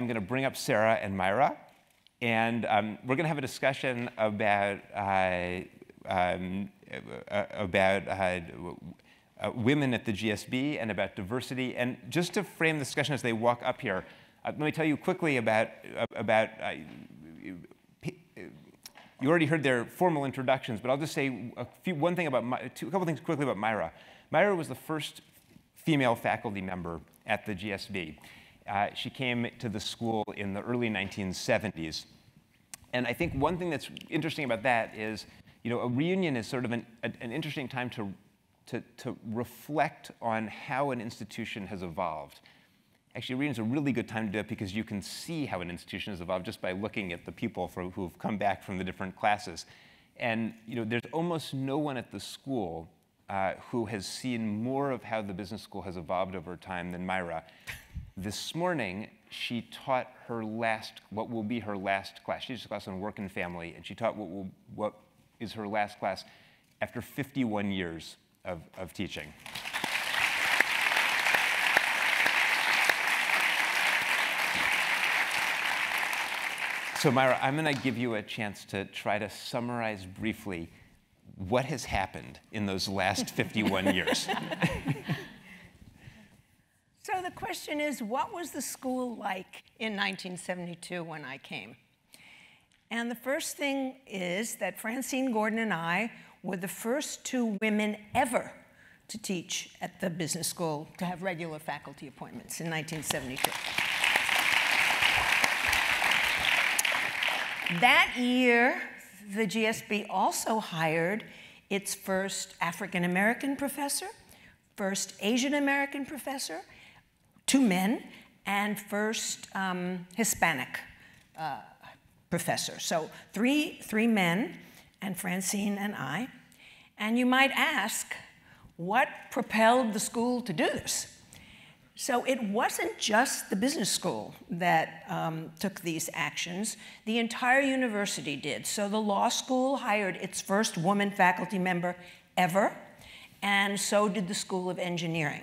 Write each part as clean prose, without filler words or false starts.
going to bring up Sarah and Myra, and we're going to have a discussion about women at the GSB and about diversity. And just to frame the discussion as they walk up here, let me tell you quickly about you already heard their formal introductions, but I'll just say a couple things quickly about Myra. Myra was the first female faculty member at the GSB. She came to the school in the early 1970s. And I think one thing that's interesting about that is, a reunion is sort of an interesting time to reflect on how an institution has evolved. Actually, a reunion is a really good time to do it because you can see how an institution has evolved just by looking at the people who've come back from the different classes. And there's almost no one at the school who has seen more of how the business school has evolved over time than Myra. This morning, she taught what will be her last class. She teaches a class on work and family, and she taught what is her last class after 51 years of teaching. So Myra, I'm going to give you a chance to try to summarize briefly what has happened in those last 51 years. So the question is, what was the school like in 1972 when I came? And the first thing is that Francine Gordon and I were the first two women ever to teach at the business school, to have regular faculty appointments in 1972. That year, the GSB also hired its first African-American professor, first Asian-American professor, 2 men, and first Hispanic professor. So three men, and Francine and I. And you might ask, what propelled the school to do this? So it wasn't just the business school that took these actions. The entire university did. So the law school hired its first woman faculty member ever, and so did the School of Engineering.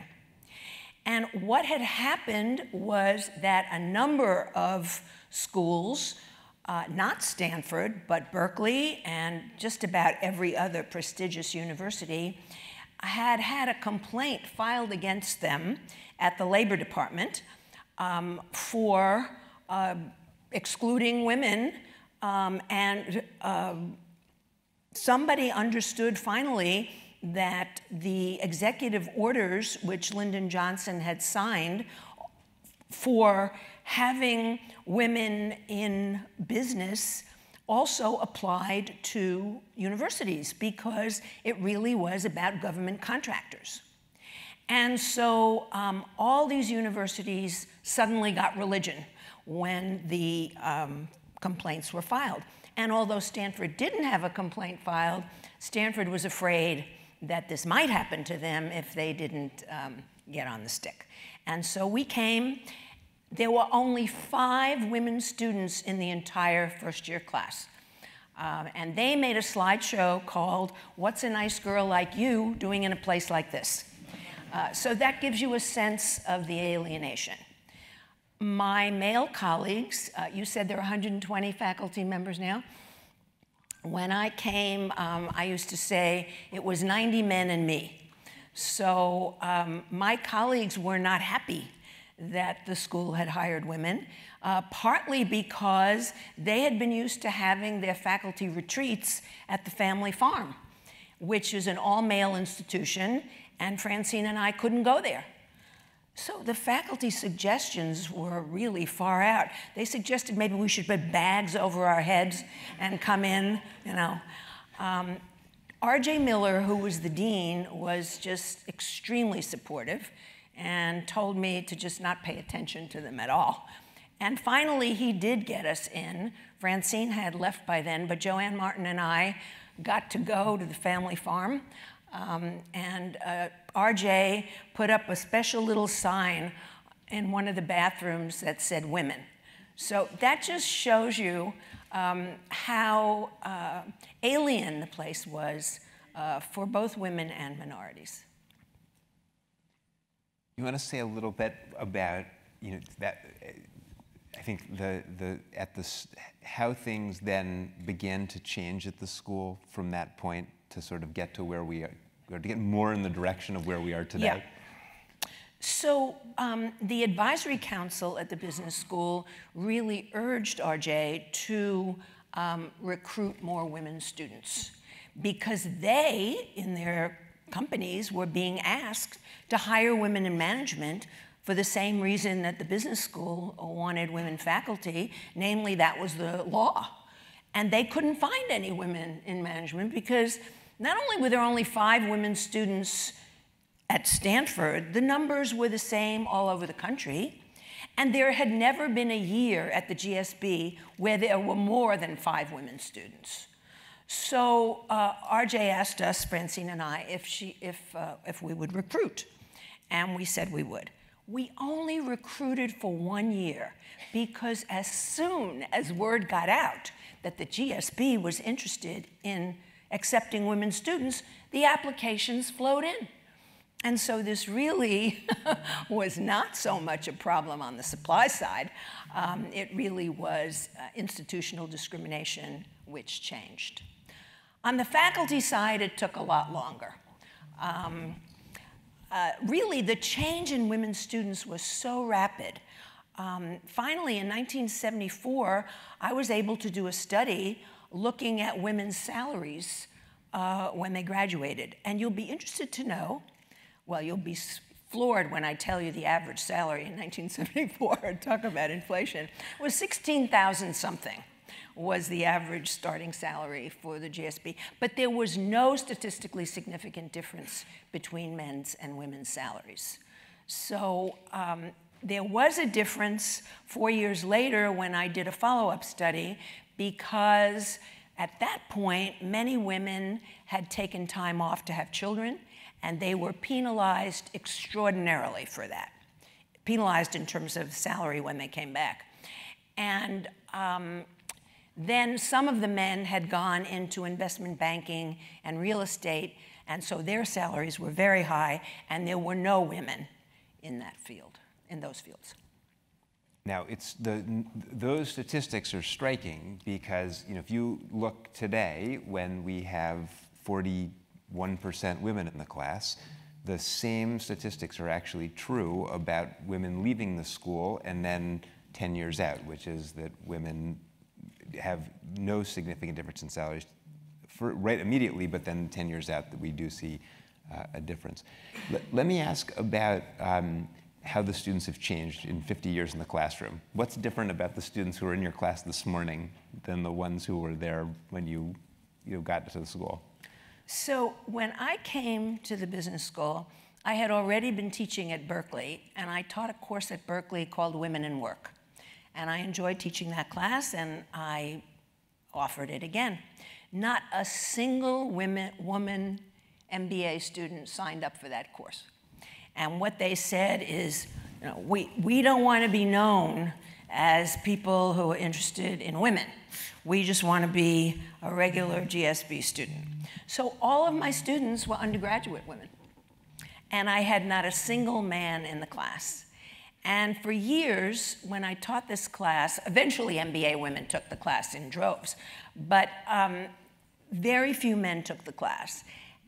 And what had happened was that a number of schools, not Stanford, but Berkeley and just about every other prestigious university, had had a complaint filed against them at the Labor Department for excluding women, and somebody understood finally that the executive orders which Lyndon Johnson had signed for having women in business also applied to universities, because it really was about government contractors. And so all these universities suddenly got religion when the complaints were filed. And although Stanford didn't have a complaint filed, Stanford was afraid that this might happen to them if they didn't get on the stick. And so we came. There were only 5 women students in the entire first-year class. And they made a slideshow called "What's a Nice Girl Like You Doing in a Place Like This?" So that gives you a sense of the alienation. My male colleagues, you said there are 120 faculty members now. When I came, I used to say it was 90 men and me. So my colleagues were not happy that the school had hired women, partly because they had been used to having their faculty retreats at the family farm, which is an all-male institution, and Francine and I couldn't go there. So the faculty suggestions were really far out. They suggested maybe we should put bags over our heads and come in, R.J. Miller, who was the dean, was just extremely supportive and told me to just not pay attention to them at all. And finally, he did get us in. Francine had left by then, but Joanne Martin and I got to go to the family farm. And RJ put up a special little sign in one of the bathrooms that said "women." So that just shows you how alien the place was for both women and minorities. You want to say a little bit about that I think how things then began to change at the school from that point to sort of get to where we are, or to get more in the direction of where we are today. Yeah. So the advisory council at the business school really urged RJ to recruit more women students, because they, in their companies, were being asked to hire women in management for the same reason that the business school wanted women faculty, namely that was the law. And they couldn't find any women in management because not only were there only 5 women students at Stanford, the numbers were the same all over the country, and there had never been a year at the GSB where there were more than 5 women students. So RJ asked us, Francine and I, if we would recruit, and we said we would. We only recruited for 1 year because as soon as word got out that the GSB was interested in accepting women students, the applications flowed in. And so this really was not so much a problem on the supply side. It really was institutional discrimination which changed. On the faculty side, it took a lot longer. Really, the change in women students was so rapid. Finally, in 1974, I was able to do a study looking at women's salaries when they graduated. And you'll be interested to know, well, you'll be floored when I tell you the average salary in 1974, talk about inflation, it was 16,000 something was the average starting salary for the GSB. But there was no statistically significant difference between men's and women's salaries. So there was a difference 4 years later when I did a follow-up study, because at that point, many women had taken time off to have children, and they were penalized extraordinarily for that, penalized in terms of salary when they came back. And then some of the men had gone into investment banking and real estate, and so their salaries were very high, and there were no women in that field, in those fields. Now, those statistics are striking because, if you look today, when we have 41% women in the class, the same statistics are actually true about women leaving the school and then 10 years out, which is that women have no significant difference in salaries right immediately, but then 10 years out that we do see a difference. Let me ask about how the students have changed in 50 years in the classroom. What's different about the students who are in your class this morning than the ones who were there when you got to the school? So when I came to the business school, I had already been teaching at Berkeley, and I taught a course at Berkeley called Women in Work. And I enjoyed teaching that class, and I offered it again. Not a single woman MBA student signed up for that course. And what they said is, we don't want to be known as people who are interested in women. We just want to be a regular GSB student. So all of my students were undergraduate women. And I had not a single man in the class. And for years, when I taught this class, eventually MBA women took the class in droves, but very few men took the class.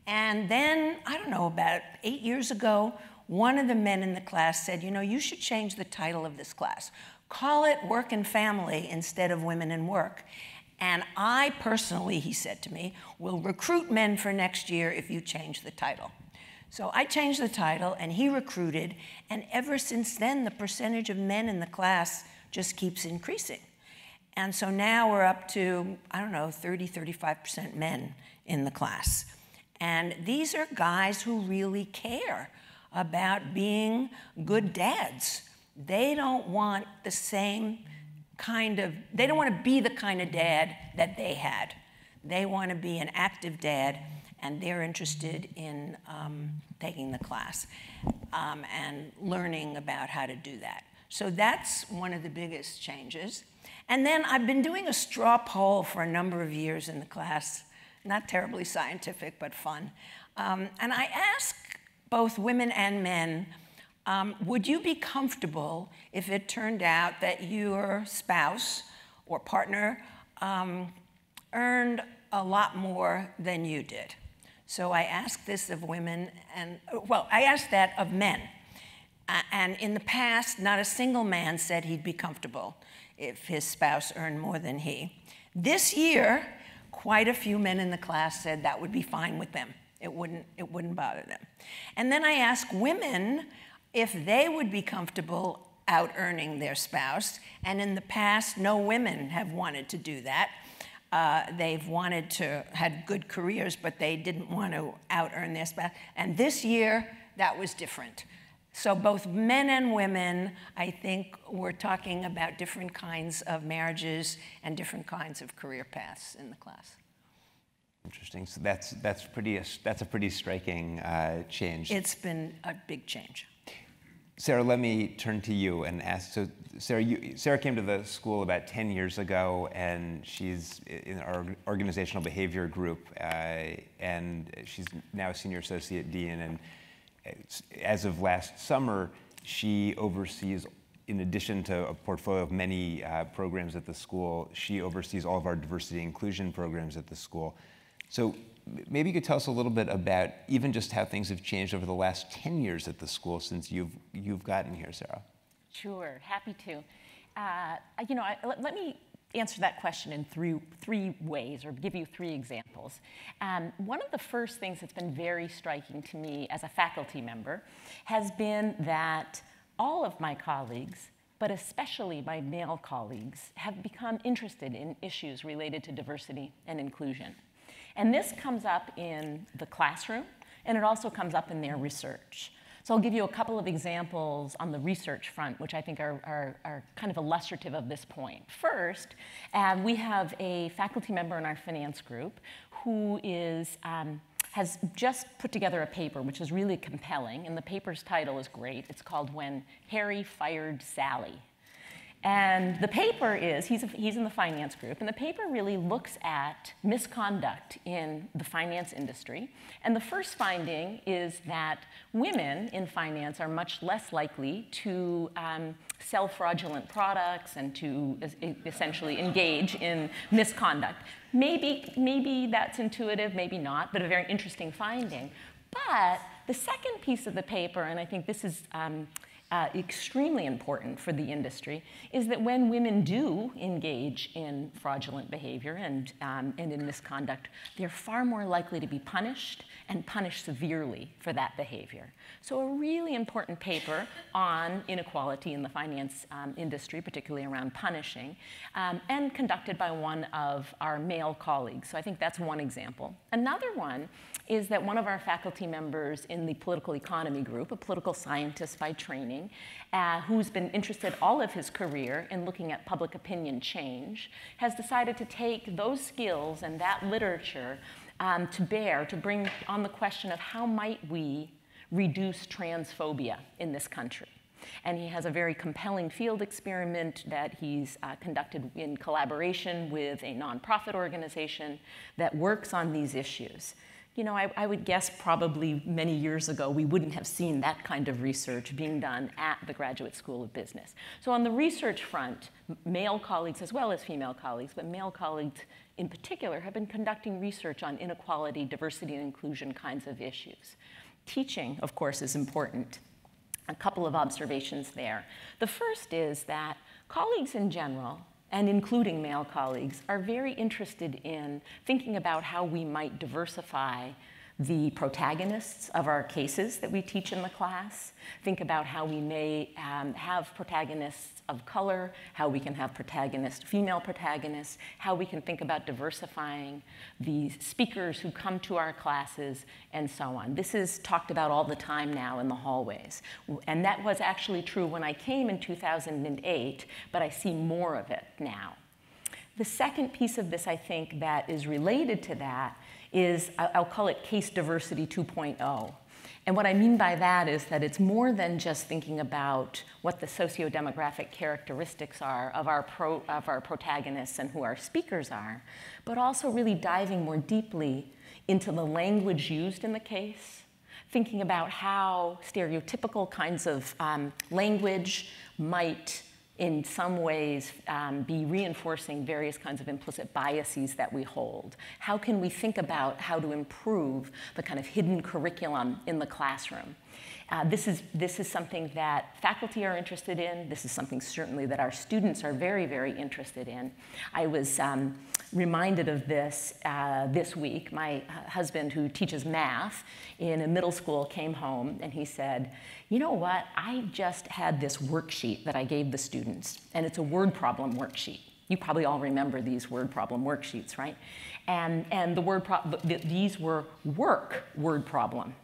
And then, I don't know, about 8 years ago, one of the men in the class said, you should change the title of this class. Call it Work and Family instead of Women in Work. And I personally, he said to me, will recruit men for next year if you change the title. So I changed the title, and he recruited, and ever since then, the percentage of men in the class just keeps increasing. And so now we're up to, 30-35% men in the class. And these are guys who really care about being good dads. They don't want the same they don't want to be the kind of dad that they had. They want to be an active dad, and they're interested in taking the class and learning about how to do that. So that's one of the biggest changes. And then I've been doing a straw poll for a number of years in the class, not terribly scientific, but fun. And I ask both women and men, would you be comfortable if it turned out that your spouse or partner earned a lot more than you did? So I asked this of women, and well, I asked that of men. And in the past, not a single man said he'd be comfortable if his spouse earned more than he. This year, quite a few men in the class said that would be fine with them. It wouldn't bother them. And then I asked women if they would be comfortable out-earning their spouse. And in the past, no women have wanted to do that. They've wanted to, had good careers, but they didn't want to out-earn their spouse. And this year, that was different. So both men and women, I think, we're talking about different kinds of marriages and different kinds of career paths in the class. Interesting. So that's a pretty striking change. It's been a big change. Sarah, let me turn to you and ask. So, Sarah came to the school about 10 years ago, and she's in our organizational behavior group, and she's now a senior associate dean. And as of last summer, she oversees, in addition to a portfolio of many programs at the school, she oversees all of our diversity and inclusion programs at the school. So maybe you could tell us a little bit about even just how things have changed over the last 10 years at the school since you've gotten here, Sarah. Sure, happy to. Let me answer that question in three ways, or give you three examples. One of the first things that's been very striking to me as a faculty member has been that all of my colleagues, but especially my male colleagues, have become interested in issues related to diversity and inclusion. And this comes up in the classroom, and it also comes up in their research. So I'll give you a couple of examples on the research front, which I think are kind of illustrative of this point. First, we have a faculty member in our finance group who has just put together a paper, which is really compelling, and the paper's title is great. It's called When Harry Fired Sally. And the paper is, he's in the finance group, and the paper really looks at misconduct in the finance industry. And the first finding is that women in finance are much less likely to sell fraudulent products and to essentially engage in misconduct. Maybe that's intuitive, maybe not, but a very interesting finding. But the second piece of the paper, and I think this is extremely important for the industry, is that when women do engage in fraudulent behavior and in misconduct, they're far more likely to be punished, and punished severely for that behavior. So a really important paper on inequality in the finance industry, particularly around punishing, and conducted by one of our male colleagues. So I think that's one example. Another one is that one of our faculty members in the political economy group, a political scientist by training, who's been interested all of his career in looking at public opinion change, has decided to take those skills and that literature to bring on the question of how might we reduce transphobia in this country. And he has a very compelling field experiment that he's conducted in collaboration with a nonprofit organization that works on these issues. You know, I would guess probably many years ago we wouldn't have seen that kind of research being done at the Graduate School of Business. So on the research front, male colleagues as well as female colleagues, but male colleagues in particular have been conducting research on inequality, diversity, and inclusion kinds of issues. Teaching, of course, is important. A couple of observations there. The first is that colleagues in general, and including male colleagues, are very interested in thinking about how we might diversify the protagonists of our cases that we teach in the class, think about how we may have protagonists of color, how we can have female protagonists, how we can think about diversifying the speakers who come to our classes, and so on. This is talked about all the time now in the hallways. And that was actually true when I came in 2008, but I see more of it now. The second piece of this, I think, that is related to that is, I'll call it case diversity 2.0. And what I mean by that is that it's more than just thinking about what the socio-demographic characteristics are of our protagonists and who our speakers are, but also really diving more deeply into the language used in the case, thinking about how stereotypical kinds of language might in some ways be reinforcing various kinds of implicit biases that we hold. How can we think about how to improve the kind of hidden curriculum in the classroom? This is something that faculty are interested in. This is something certainly that our students are very, very interested in. I was reminded of this this week. My husband, who teaches math in a middle school, came home and he said, you know what, I just had this worksheet that I gave the students, and it's a word problem worksheet. You probably all remember these word problem worksheets, right? And these were work word problems.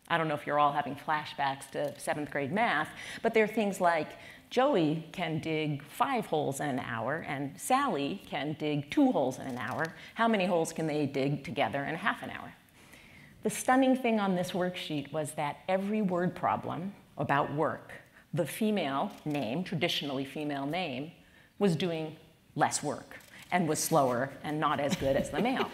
I don't know if you're all having flashbacks to 7th grade math, but they're things like, Joey can dig 5 holes in an hour, and Sally can dig 2 holes in an hour. How many holes can they dig together in half an hour? The stunning thing on this worksheet was that every word problem about work, the female name, traditionally female name, was doing less work and was slower and not as good as the male.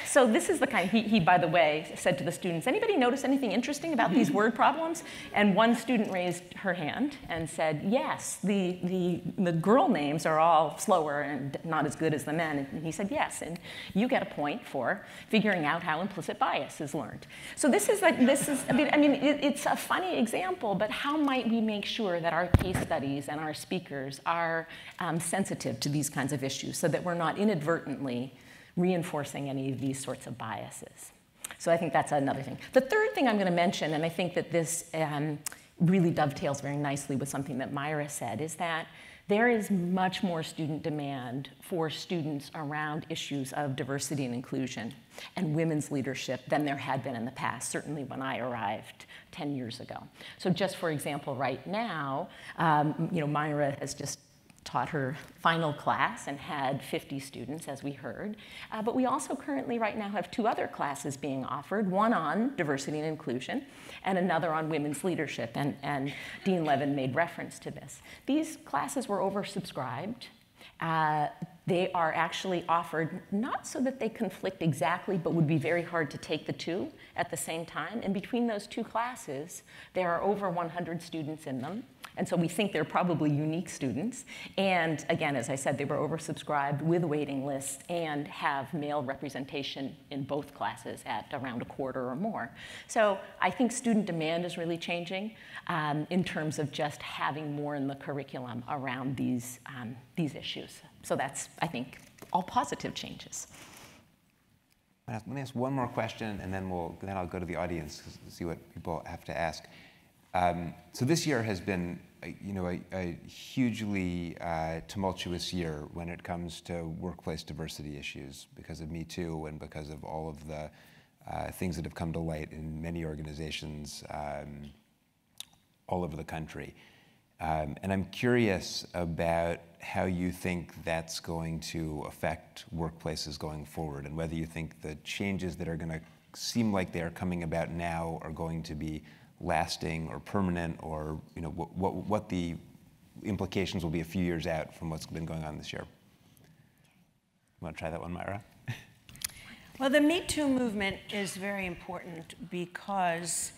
So this is the kind, he, by the way, said to the students, anybody notice anything interesting about these word problems? And one student raised her hand and said, yes, the girl names are all slower and not as good as the men. And he said, yes, and you get a point for figuring out how implicit bias is learned. So it's a funny example, but how might we make sure that our case studies and our speakers are sensitive to these kinds of issues so that we're not inadvertently reinforcing any of these sorts of biases? So I think that's another thing. The third thing I'm going to mention, and I think that this really dovetails very nicely with something that Myra said, is that there is much more student demand for students around issues of diversity and inclusion and women's leadership than there had been in the past, certainly when I arrived 10 years ago. So just for example, right now, Myra has just taught her final class and had 50 students, as we heard. But we also currently right now have 2 other classes being offered, one on diversity and inclusion and another on women's leadership, and Dean Levin made reference to this. These classes were oversubscribed. They are actually offered not so that they conflict exactly, but would be very hard to take the 2 at the same time. And between those 2 classes, there are over 100 students in them. And so we think they're probably unique students. And again, as I said, they were oversubscribed with waiting lists and have male representation in both classes at around 1/4 or more. So I think student demand is really changing in terms of just having more in the curriculum around these issues. So that's, I think, all positive changes. Let me ask one more question, and then I'll go to the audience to see what people have to ask. So this year has been, a hugely tumultuous year when it comes to workplace diversity issues because of MeToo and because of all of the things that have come to light in many organizations all over the country. And I'm curious about how you think that's going to affect workplaces going forward, and whether you think the changes that are going to seem like they are coming about now are going to be lasting or permanent, or what the implications will be a few years out from what's been going on this year. You want to try that one, Myra? Well, the MeToo movement is very important because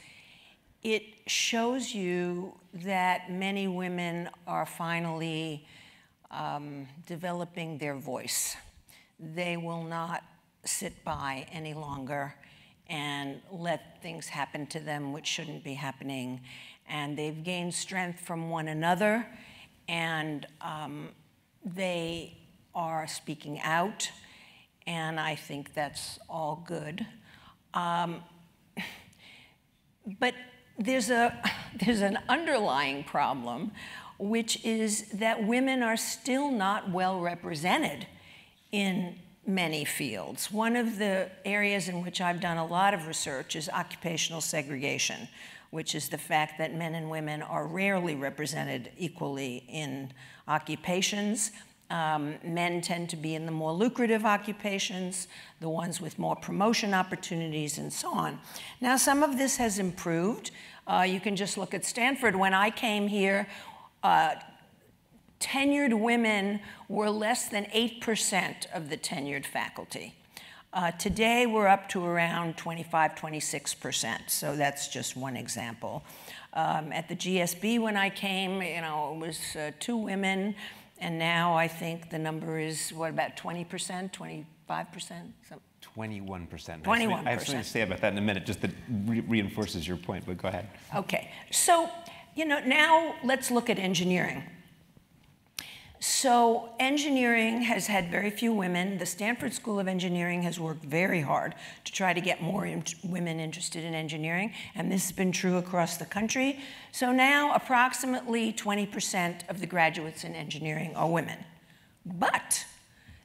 it shows you that many women are finally developing their voice. They will not sit by any longer and let things happen to them which shouldn't be happening. And they've gained strength from one another, and they are speaking out, and I think that's all good. But there's an underlying problem, which is that women are still not well represented in many fields. One of the areas in which I've done a lot of research is occupational segregation, which is the fact that men and women are rarely represented equally in occupations. Men tend to be in the more lucrative occupations, the ones with more promotion opportunities, and so on. Now, some of this has improved. You can just look at Stanford. When I came here, tenured women were less than 8% of the tenured faculty. Today, we're up to around 25, 26%. So that's just one example. At the GSB, when I came, it was 2 women, and now I think the number is, what, about 20%, 25%? 21%. 21%. I have something to say about that in a minute, just that reinforces your point, but go ahead. Okay, so, now let's look at engineering. So engineering has had very few women. The Stanford School of Engineering has worked very hard to try to get more women interested in engineering, and this has been true across the country. So now approximately 20% of the graduates in engineering are women. But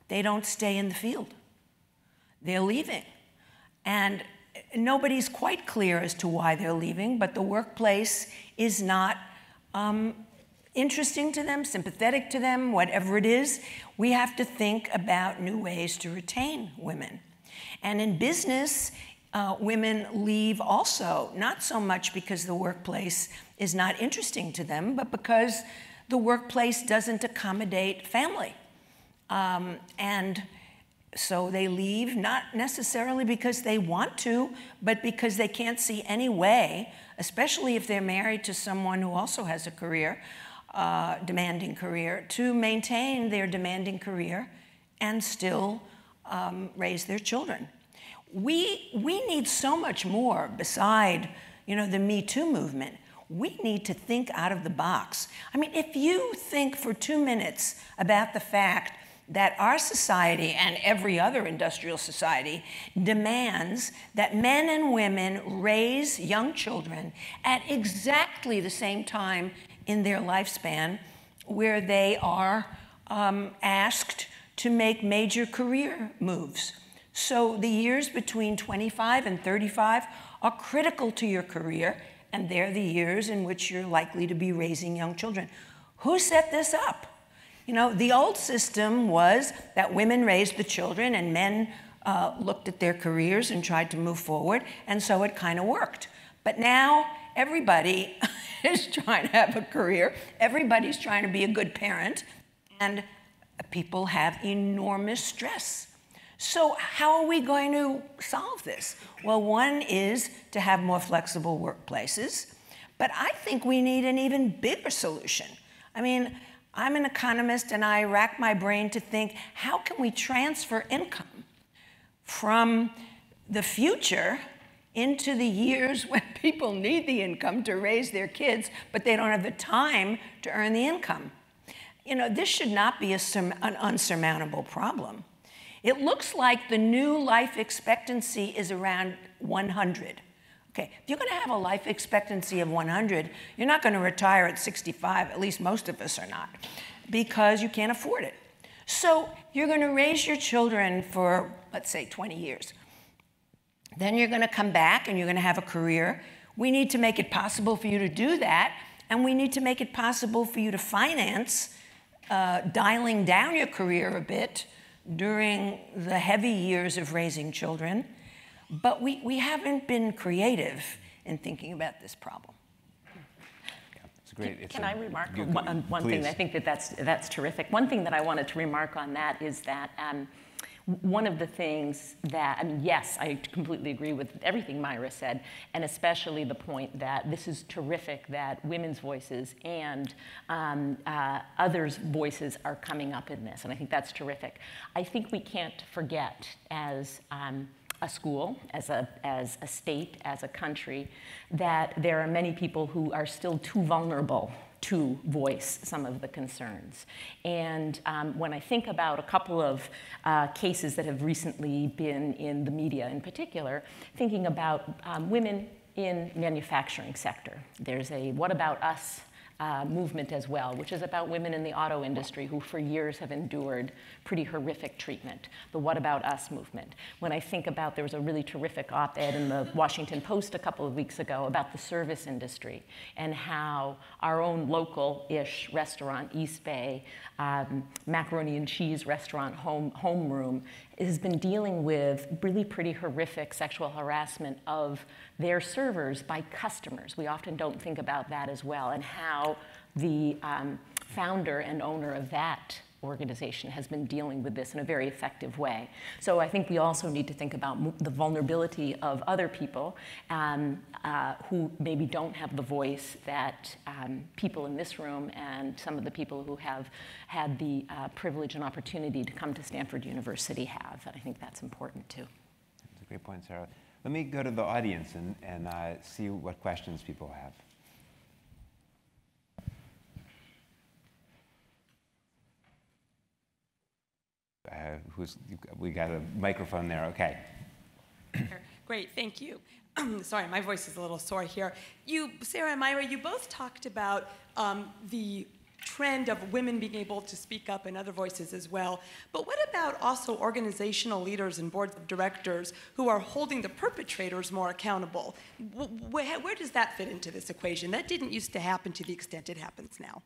they don't stay in the field. They're leaving. And nobody's quite clear as to why they're leaving, but the workplace is not interesting to them, sympathetic to them, whatever it is. We have to think about new ways to retain women. And in business, women leave also, not so much because the workplace is not interesting to them, but because the workplace doesn't accommodate family. And so they leave, not necessarily because they want to, but because they can't see any way, especially if they're married to someone who also has a career, demanding career, to maintain their demanding career and still raise their children. We need so much more beside, the MeToo movement. We need to think out of the box. I mean, if you think for 2 minutes about the fact that our society and every other industrial society demands that men and women raise young children at exactly the same time in their lifespan, where they are asked to make major career moves. So the years between 25 and 35 are critical to your career, and they're the years in which you're likely to be raising young children. Who set this up? The old system was that women raised the children and men looked at their careers and tried to move forward, and so it kind of worked. But now everybody is trying to have a career, everybody's trying to be a good parent, and people have enormous stress. So how are we going to solve this? Well, one is to have more flexible workplaces, but I think we need an even bigger solution. I mean, I'm an economist and I rack my brain to think, how can we transfer income from the future into the years when people need the income to raise their kids, but they don't have the time to earn the income? This should not be an unsurmountable problem. It looks like the new life expectancy is around 100. Okay, if you're going to have a life expectancy of 100, you're not going to retire at 65, at least most of us are not, because you can't afford it. So you're going to raise your children for, let's say, 20 years. Then you're going to come back and you're going to have a career. We need to make it possible for you to do that, and we need to make it possible for you to finance dialing down your career a bit during the heavy years of raising children. But we haven't been creative in thinking about this problem. Can I remark on one thing? I think that's terrific. One thing that I wanted to remark on that is that one of the things that, yes, I completely agree with everything Myra said, and especially the point that this is terrific that women's voices and others' voices are coming up in this, and I think that's terrific. I think we can't forget as a school, as a state, as a country, that there are many people who are still too vulnerable to voice some of the concerns. And when I think about a couple of cases that have recently been in the media in particular, thinking about women in manufacturing sector, there's a What About Us movement as well, which is about women in the auto industry who for years have endured pretty horrific treatment, the What About Us movement. When I think about, there was a really terrific op-ed in the Washington Post a couple of weeks ago about the service industry and how our own local-ish restaurant, East Bay, macaroni and cheese restaurant, Homeroom, has been dealing with really pretty horrific sexual harassment of their servers by customers. We often don't think about that as well, and how the founder and owner of that organization has been dealing with this in a very effective way. So I think we also need to think about the vulnerability of other people who maybe don't have the voice that people in this room and some of the people who have had the privilege and opportunity to come to Stanford University have. And I think that's important too. That's a great point, Sarah. Let me go to the audience and see what questions people have. We got a microphone there, okay. Great, thank you. Sorry, my voice is a little sore here. Sarah and Myra, you both talked about the trend of women being able to speak up and other voices as well. But what about also organizational leaders and boards of directors who are holding the perpetrators more accountable? Where does that fit into this equation? That didn't used to happen to the extent it happens now.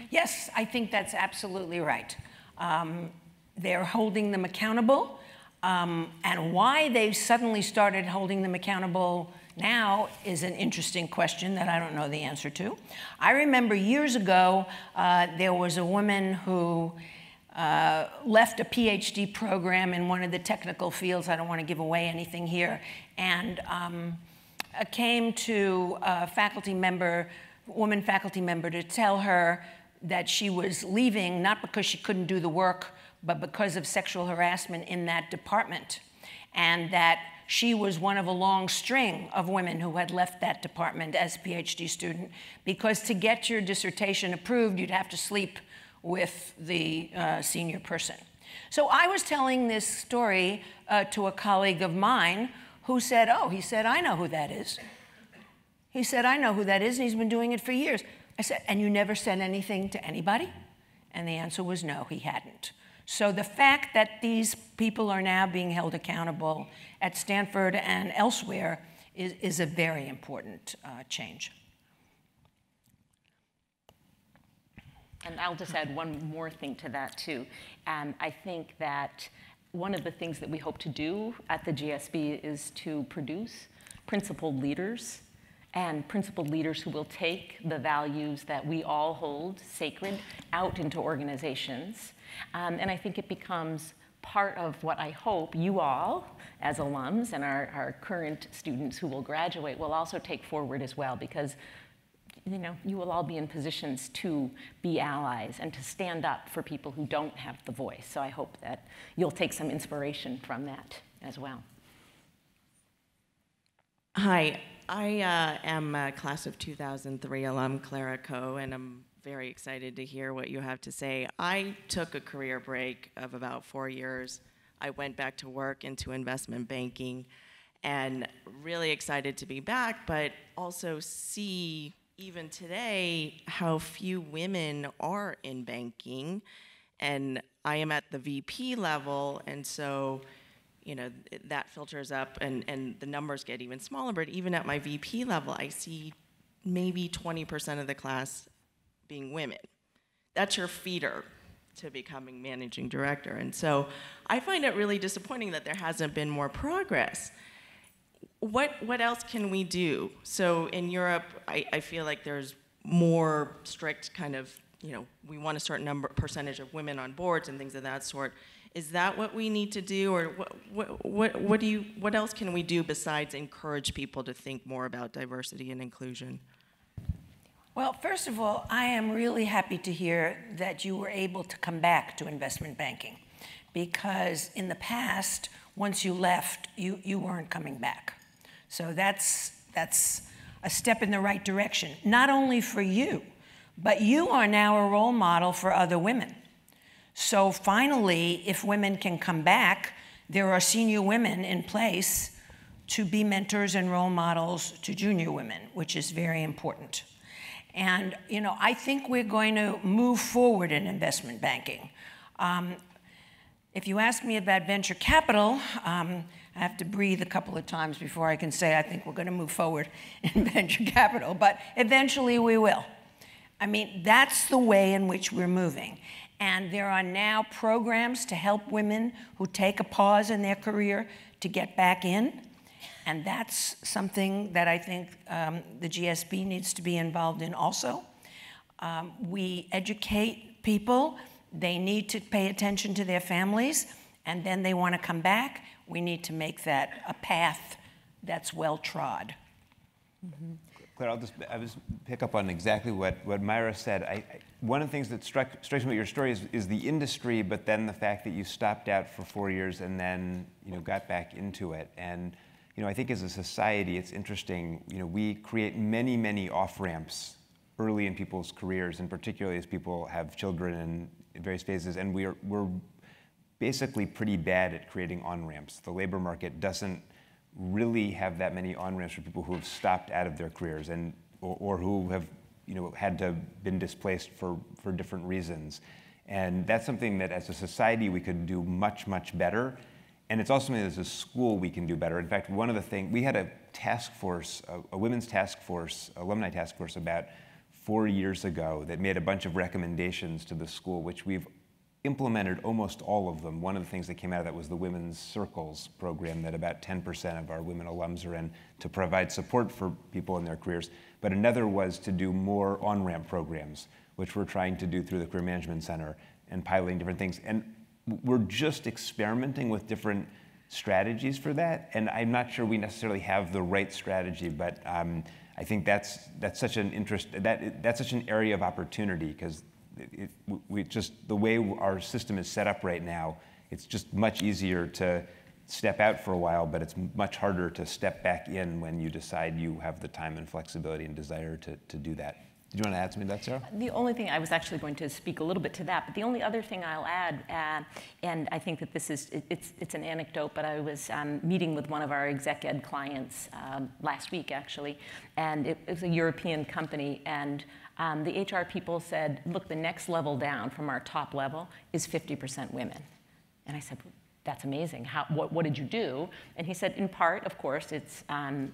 Yes, I think that's absolutely right. They're holding them accountable, and why they've suddenly started holding them accountable now is an interesting question that I don't know the answer to. I remember years ago, there was a woman who left a PhD program in one of the technical fields. I don't want to give away anything here, and came to a faculty member, woman faculty member, to tell her that she was leaving not because she couldn't do the work, but because of sexual harassment in that department, and that she was one of a long string of women who had left that department as a PhD student, because to get your dissertation approved, you'd have to sleep with the senior person. So I was telling this story to a colleague of mine who said, oh, he said, I know who that is. He said, I know who that is, and he's been doing it for years. I said, and you never said anything to anybody? And the answer was no, he hadn't. So the fact that these people are now being held accountable at Stanford and elsewhere is a very important change. And I'll just add one more thing to that, too. I think that one of the things that we hope to do at the GSB is to produce principled leaders, and principled leaders who will take the values that we all hold sacred out into organizations. And I think it becomes part of what I hope you all, as alums, and our current students who will graduate, will also take forward as well, because you will all be in positions to be allies and to stand up for people who don't have the voice. So I hope that you'll take some inspiration from that as well. Hi, I am a class of 2003 alum, Clara Coe, and I'm very excited to hear what you have to say. I took a career break of about 4 years. I went back to work into investment banking, and really excited to be back, but also see even today how few women are in banking. And I am at the VP level, and so that filters up, and the numbers get even smaller. But even at my VP level, I see maybe 20% of the class being women. That's your feeder to becoming managing director. And so I find it really disappointing that there hasn't been more progress. What else can we do? So in Europe, I feel like there's more strict kind of, we want a certain percentage of women on boards and things of that sort. Is that what we need to do, or what else can we do besides encourage people to think more about diversity and inclusion? Well, first of all, I am really happy to hear that you were able to come back to investment banking, because in the past, once you left, you weren't coming back. So that's a step in the right direction, not only for you, but you are now a role model for other women. So finally, if women can come back, there are senior women in place to be mentors and role models to junior women, which is very important. And I think we're going to move forward in investment banking. If you ask me about venture capital, I have to breathe a couple of times before I can say I think we're going to move forward in venture capital, but eventually we will. I mean, that's the way in which we're moving. And there are now programs to help women who take a pause in their career to get back in. And that's something that I think the GSB needs to be involved in also. We educate people, they need to pay attention to their families, and then they want to come back. We need to make that a path that's well trod. Mm-hmm. Claire, I'll just pick up on exactly what Myra said. One of the things that strikes me about your story is the industry, but then the fact that you stopped out for 4 years and then got back into it. And I think as a society, it's interesting. We create many off-ramps early in people's careers, and particularly as people have children in various phases. And we're basically pretty bad at creating on-ramps. The labor market doesn't really have that many on-ramps for people who have stopped out of their careers or who have had to been displaced for different reasons. And that's something that as a society we could do much better. And it's also something that as a school we can do better. In fact, one of the things, we had a task force, a women's task force, alumni task force about 4 years ago that made a bunch of recommendations to the school, which we've implemented almost all of them. One of the things that came out of that was the Women's Circles program that about 10% of our women alums are in to provide support for people in their careers. But another was to do more on-ramp programs, which we're trying to do through the Career Management Center and piloting different things. And we're just experimenting with different strategies for that. And I'm not sure we necessarily have the right strategy, but I think that's such an that's such an area of opportunity, because the way our system is set up right now, it's just much easier to step out for a while, but it's much harder to step back in when you decide you have the time and flexibility and desire to do that. Did you want to add something to that, Sarah? The only thing, I was actually going to speak a little bit to that, but the only other thing I'll add, and I think that this is, it's an anecdote, but I was meeting with one of our exec ed clients last week, actually, and it was a European company, and the HR people said, look, the next level down from our top level is 50% women. And I said, that's amazing. What did you do? And he said, in part, of course, it's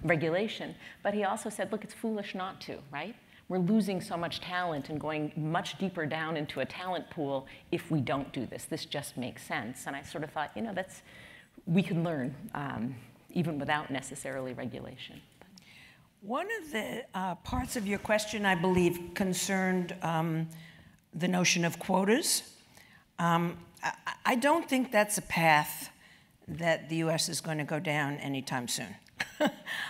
regulation. But he also said, look, it's foolish not to, right? We're losing so much talent and going much deeper down into a talent pool if we don't do this. This just makes sense. And I sort of thought, we can learn even without necessarily regulation. One of the parts of your question, I believe, concerned the notion of quotas. I don't think that's a path that the U.S. is going to go down anytime soon.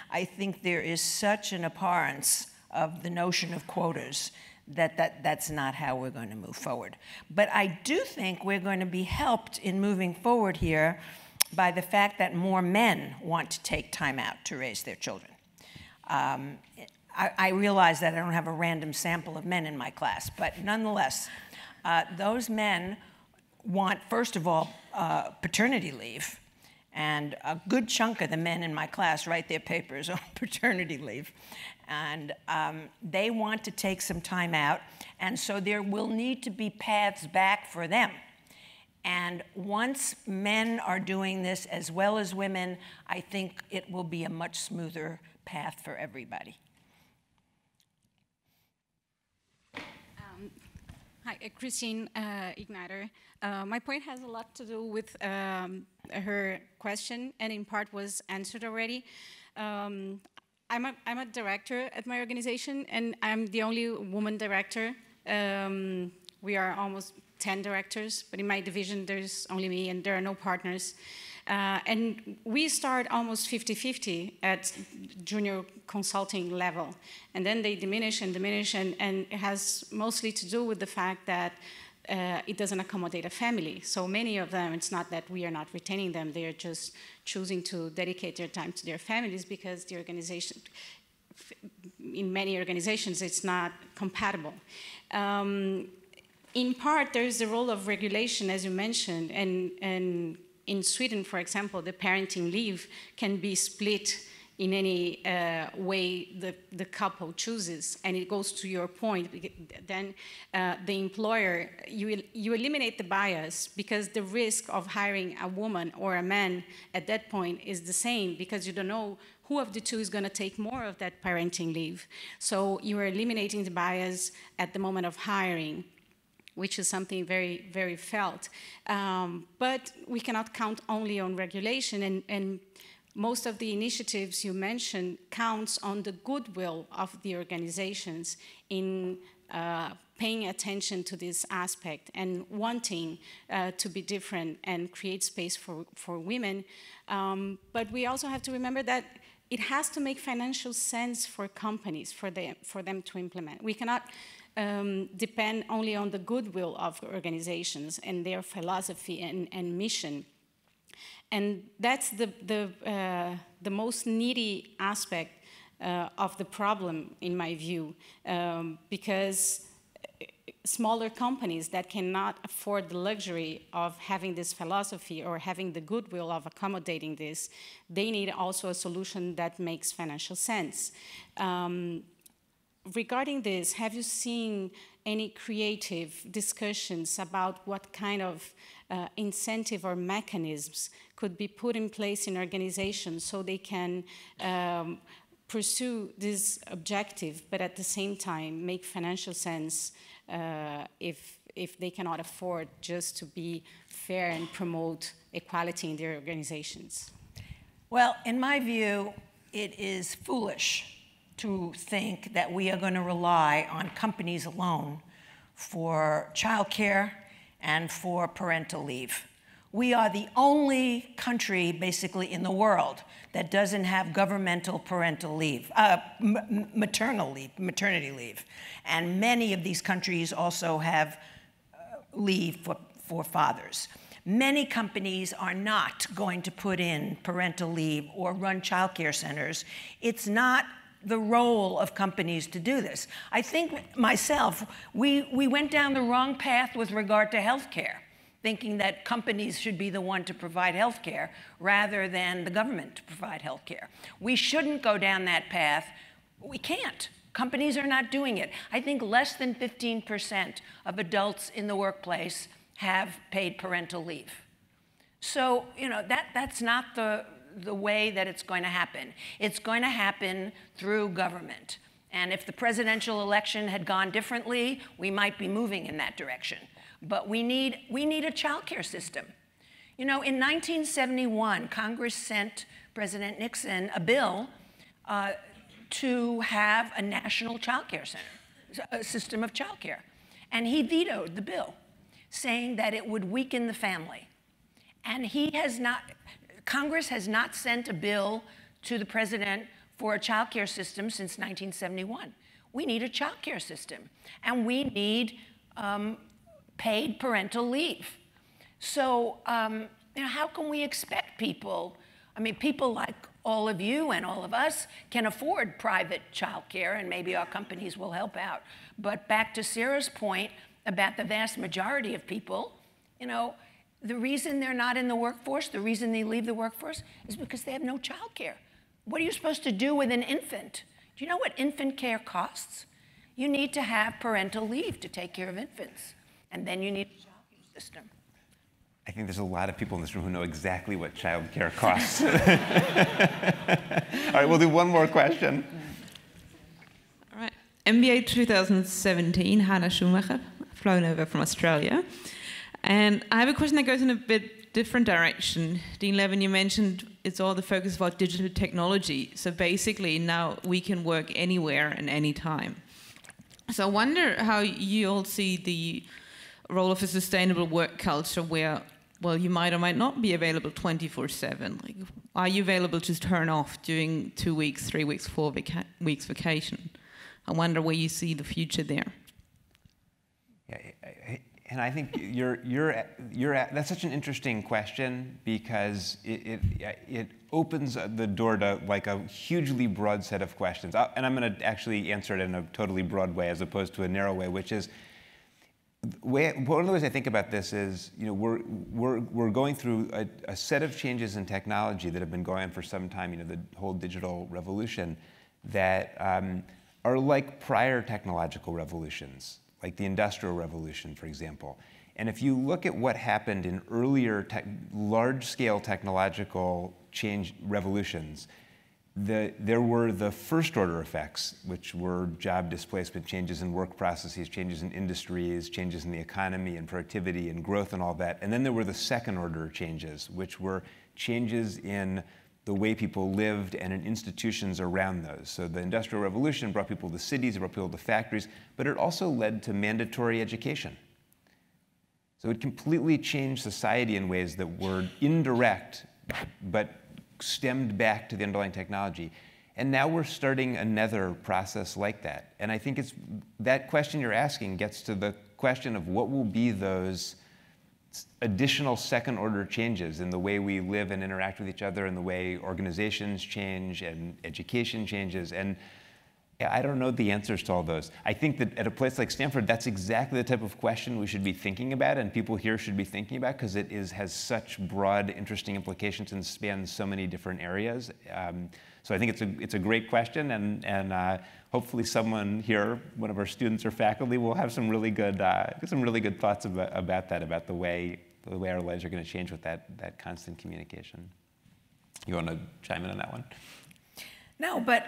I think there is such an abhorrence of the notion of quotas that's not how we're going to move forward. But I do think we're going to be helped in moving forward here by the fact that more men want to take time out to raise their children. I realize that I don't have a random sample of men in my class, but nonetheless, those men want, first of all, paternity leave. And a good chunk of the men in my class write their papers on paternity leave. And they want to take some time out. And so there will need to be paths back for them. And once men are doing this as well as women, I think it will be a much smoother path for everybody. Hi, Christine Igniter. My point has a lot to do with her question, and in part was answered already. I'm a director at my organization, and I'm the only woman director. We are almost 10 directors, but in my division there's only me, and there are no partners. And we start almost 50-50 at junior consulting level. And then they diminish and diminish, and it has mostly to do with the fact that it doesn't accommodate a family. So many of them, it's not that we are not retaining them, they are just choosing to dedicate their time to their families because the organization, in many organizations, it's not compatible. In part, there is the role of regulation, as you mentioned, and in Sweden, for example, the parenting leave can be split in any way the couple chooses, and it goes to your point. Then the employer, you eliminate the bias because the risk of hiring a woman or a man at that point is the same, because you don't know who of the two is going to take more of that parenting leave. So you are eliminating the bias at the moment of hiring, which is something very, very felt. But we cannot count only on regulation, and most of the initiatives you mentioned counts on the goodwill of the organizations in paying attention to this aspect and wanting to be different and create space for women. But we also have to remember that it has to make financial sense for companies, for them to implement. We cannot depend only on the goodwill of organizations and their philosophy and mission. And that's the most needy aspect of the problem, in my view, because smaller companies that cannot afford the luxury of having this philosophy or having the goodwill of accommodating this, they need also a solution that makes financial sense. Regarding this, have you seen any creative discussions about what kind of incentive or mechanisms could be put in place in organizations so they can pursue this objective, but at the same time make financial sense if they cannot afford just to be fair and promote equality in their organizations? Well, in my view, it is foolish to think that we are going to rely on companies alone for childcare and for parental leave. We are the only country, basically, in the world that doesn't have governmental parental leave, maternity leave. And many of these countries also have leave for fathers. Many companies are not going to put in parental leave or run childcare centers. It's not the role of companies to do this. I think myself, we went down the wrong path with regard to healthcare, thinking that companies should be the one to provide health care rather than the government to provide health care. We shouldn't go down that path. We can't. Companies are not doing it. I think less than 15% of adults in the workplace have paid parental leave. So, you know, that's not the way that it's going to happen. It's going to happen through government. And if the presidential election had gone differently, we might be moving in that direction. But we need a childcare system. You know, in 1971, Congress sent President Nixon a bill to have a national childcare center, a system of childcare. And he vetoed the bill, saying that it would weaken the family. And Congress has not sent a bill to the president for a childcare system since 1971. We need a childcare system, and we need paid parental leave. So, you know, how can we expect people? I mean, people like all of you and all of us can afford private childcare, and maybe our companies will help out. But back to Sarah's point about the vast majority of people, you know, the reason they're not in the workforce, the reason they leave the workforce is because they have no childcare. What are you supposed to do with an infant? Do you know what infant care costs? You need to have parental leave to take care of infants. And then you need a childcare system. I think there's a lot of people in this room who know exactly what child care costs. All right, we'll do one more question. All right. MBA 2017, Hannah Schumacher, flown over from Australia. And I have a question that goes in a bit different direction. Dean Levin, you mentioned it's all the focus about digital technology. So basically now we can work anywhere and anytime. So I wonder how you all see the role of a sustainable work culture where, well, you might or might not be available 24/7. Like, are you available to turn off during 2 weeks, 3 weeks, 4 weeks vacation? I wonder where you see the future there. Yeah, and I think that's such an interesting question because it opens the door to like a hugely broad set of questions. And I'm going to actually answer it in a totally broad way as opposed to a narrow way, which is one of the ways I think about this is, you know, we're going through a set of changes in technology that have been going on for some time. You know, the whole digital revolution that are like prior technological revolutions, like the Industrial Revolution, for example. And if you look at what happened in earlier large-scale technological change revolutions, there were the first-order effects, which were job displacement, changes in work processes, changes in industries, changes in the economy and productivity and growth and all that. And then there were the second-order changes, which were changes in the way people lived and in institutions around those. So the Industrial Revolution brought people to cities, it brought people to factories, but it also led to mandatory education. So it completely changed society in ways that were indirect, but stemmed back to the underlying technology. And now we're starting another process like that. And I think it's that question you're asking gets to the question of what will be those additional second-order changes in the way we live and interact with each other, and the way organizations change and education changes. And I don't know the answers to all those. I think that at a place like Stanford, that's exactly the type of question we should be thinking about, and people here should be thinking about, because it has such broad, interesting implications and spans so many different areas. So I think it's a great question, and hopefully someone here, one of our students or faculty, will have some really good thoughts about that, about the way our lives are going to change with that constant communication. You want to chime in on that one? No, but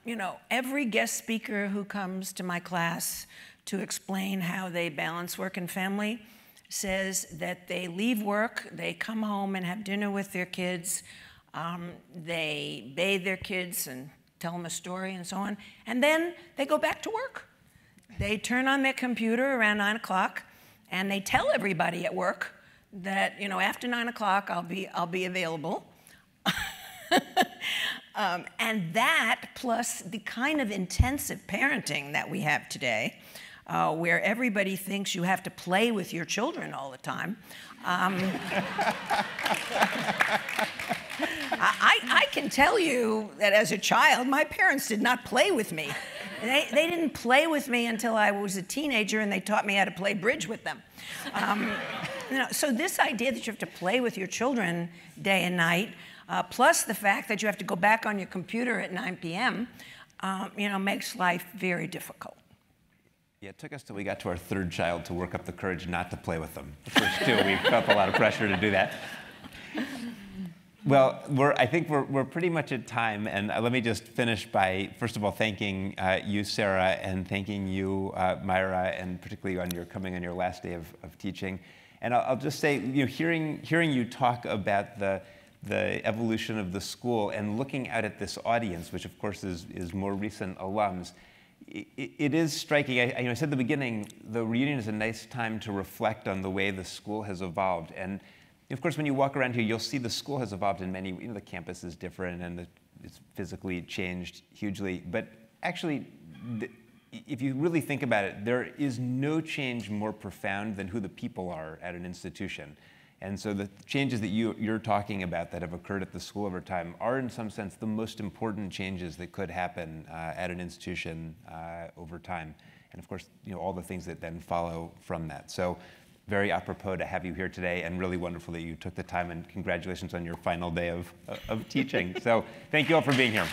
you know, every guest speaker who comes to my class to explain how they balance work and family says that they leave work, they come home and have dinner with their kids, they bathe their kids and tell them a story and so on, and then they go back to work. They turn on their computer around 9 o'clock, and they tell everybody at work that, you know, after 9 o'clock I'll be available. And that, plus the kind of intensive parenting that we have today, where everybody thinks you have to play with your children all the time. I can tell you that as a child, my parents did not play with me. They didn't play with me until I was a teenager, and they taught me how to play bridge with them. You know, so this idea that you have to play with your children day and night, plus the fact that you have to go back on your computer at 9 p.m., you know, makes life very difficult. Yeah, it took us till we got to our third child to work up the courage not to play with them. The first two, we felt a lot of pressure to do that. Well, I think we're pretty much at time, and let me just finish by, first of all, thanking you, Sarah, and thanking you, Myra, and particularly on coming on your last day of teaching. And I'll just say, you know, hearing you talk about the evolution of the school and looking out at this audience, which of course is more recent alums, it is striking. I said at the beginning, the reunion is a nice time to reflect on the way the school has evolved. And of course, when you walk around here, you'll see the school has evolved in many, you know, the campus is different and it's physically changed hugely. But actually, if you really think about it, there is no change more profound than who the people are at an institution. And so the changes that you're talking about that have occurred at the school over time are, in some sense, the most important changes that could happen at an institution over time. And of course, you know, all the things that then follow from that. So very apropos to have you here today, and really wonderful that you took the time, and congratulations on your final day of teaching. So thank you all for being here.